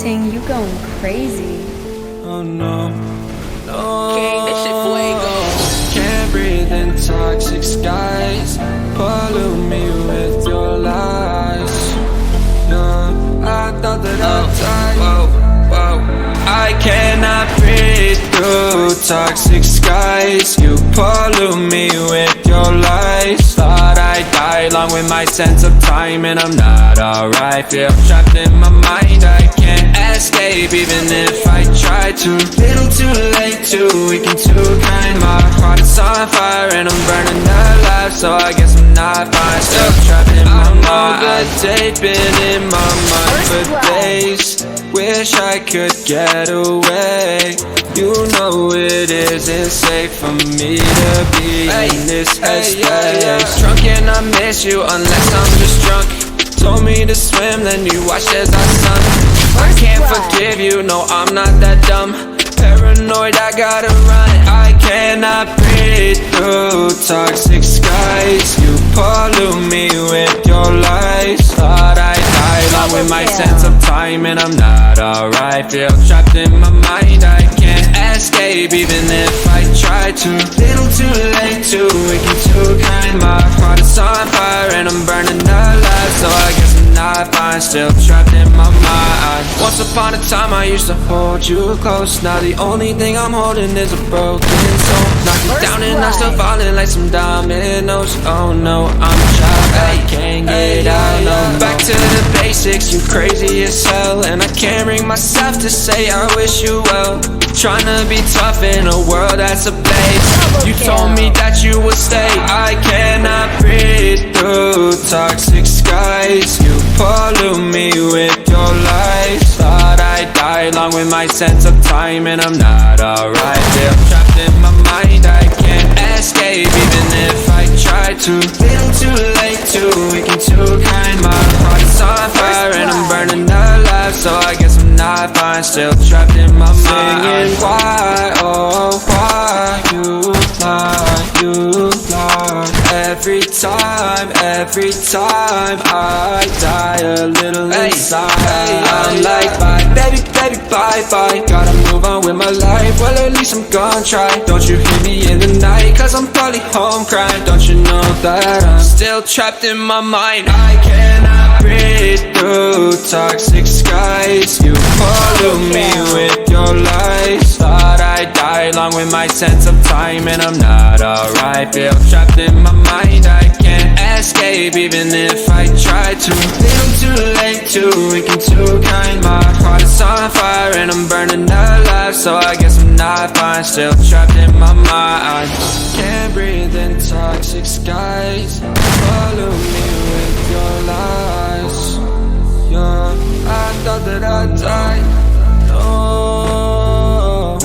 Ting, you going crazy. Oh no, no. King, this shit fuego. Can't breathe in toxic skies. Pollute me with your lies. Yeah, I thought that I'd die. I cannot breathe through toxic skies. You pollute me with your lies. Thought I'd die along with my sense of time, and I'm not alright. Feel trapped in my mind, I can't escape even if I try to. Little too late, too weak and too kind. My heart is on fire and I'm burning alive, so I guess I'm not fine. Still trapped in my mind. They've been in my mind for days. Wish I could get away. You know it isn't safe for me to be in this headspace. Drunk and I miss you unless I'm just drunk. Told me to swim, then you watched as I sunk. I can't forgive you, no I'm not that dumb. Paranoid, I gotta run. I cannot breathe through toxic skies. You pollute me with your lies. Thought I'd die along with my sense of time, and I'm not alright. Feel trapped in my mind, I can't escape even if I try to. Little too late, too weak and too kind. My heart is on fire and I'm burning alive, so I guess I'm not fine. Still trapped in my mind. Once upon a time I used to hold you close. Now the only thing I'm holding is a broken soul. Knock me down and I'm still falling like some dominoes. Oh no, I'm trapped, I can't get out, no. Back to the basics, you crazy as hell, and I can't bring myself to say I wish you well. Tryna be tough in a world that's ablaze. You told me that you would stay. I cannot breathe through toxic skies. You pollute me with your lies. Thought I'd die along with my sense of time, and I'm not alright. Feel trapped in my mind, I can't escape even if I try to. Little too late, too weak and too kind. My heart is on fire and I'm burning alive, so I guess I'm not fine. Still trapped in my mind. Singing why, oh why you lie. Every time I die a little inside. I'm like bye, baby, bye. Gotta move on with my life, well at least I'm gonna try. Don't you hear me in the night, cause I'm probably home crying. Don't you know that I'm still trapped in my mind. I cannot breathe through toxic skies. You pollute me with your lies. Thought I'd die along with my sense of time, and I'm not alright. Feel trapped in my mind, I can't escape even if I try to. Little too late, too weak and too kind. My heart is on fire and I'm burning alive, so I guess I'm not fine. Still trapped in my mind. Can't breathe in toxic skies. Follow me with your lies. Yeah, I thought that I'd die. No,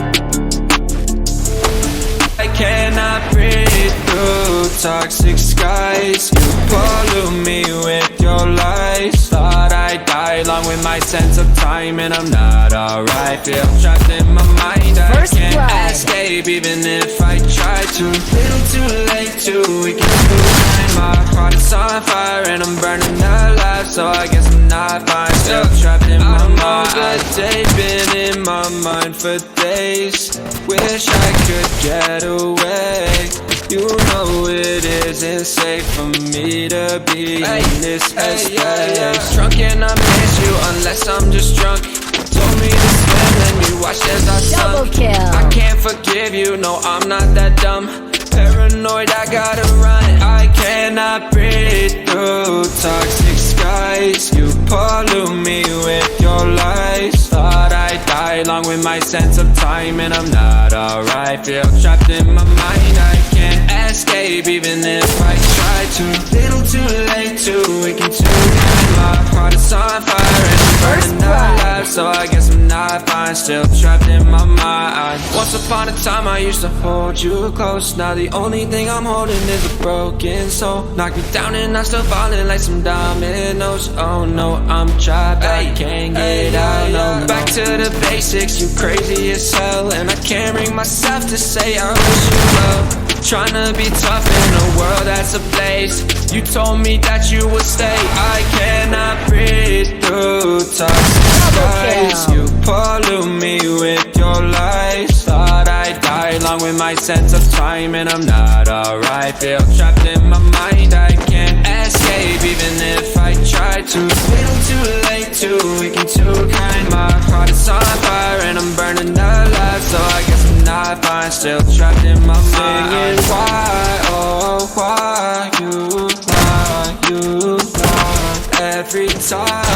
I cannot breathe through toxic skies. You pollute me with your lies. Thought I'd die along with my sense of time, and I'm not alright. Feel trapped in my mind, I can't escape even if I try to. Little too late, too weak and too kind. My heart is on fire and I'm burning alive, so I guess I'm not fine. Still trapped in my mind. They've been in my mind for days. Wish I could get away. You know it isn't safe for me to be in this headspace. Drunk and I miss you unless I'm just drunk. Told me to swim, then you watched as I sunk. I can't forgive you, no I'm not that dumb. Paranoid, I gotta run. I cannot breathe through toxic skies. You pollute me with your lies. Thought I'd die along with my sense of time, and I'm not alright. Feel trapped in my mind, I can't escape even if I try to. Little too late, too weak and too kind. My heart is on fire and I'm burning alive, so I guess I'm not fine. Still trapped in my mind. Once upon a time I used to hold you close. Now the only thing I'm holding is a broken soul. Knock me down and I'm still falling like some dominoes. Oh no, I'm trapped, I can't get out, no. Back to the basics, you crazy as hell, and I can't bring myself to say I wish you well. Tryna be tough in a world that's a place. You told me that you would stay. I cannot breathe through toxic skies. You pollute me with your lies. Thought I'd die along with my sense of time, and I'm not alright. Feel trapped in my mind, I can't escape even if I try to. Little too late, too weak and too kind. My heart is on fire and I'm burning alive, so I guess I'm not fine. Still trapped in my mind. Singing why, oh why you lie. Every time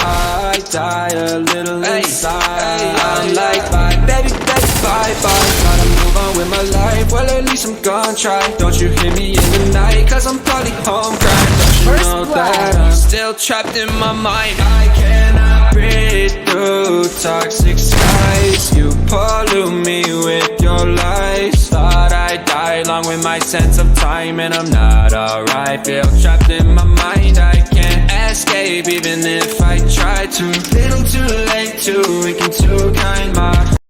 I die a little inside. I'm like bye, baby, bye, gotta move on with my life. Well, at least I'm gonna try. Don't you hear me in the night, cause I'm probably home crying. Don't you know that I'm still trapped in my mind. I cannot breathe through toxic skies. You pollute me with your lies. Thought I'd die along with my sense of time, and I'm not alright. Feel trapped in my mind, I can't escape even if I try to. Little too late, too weak and too kind. My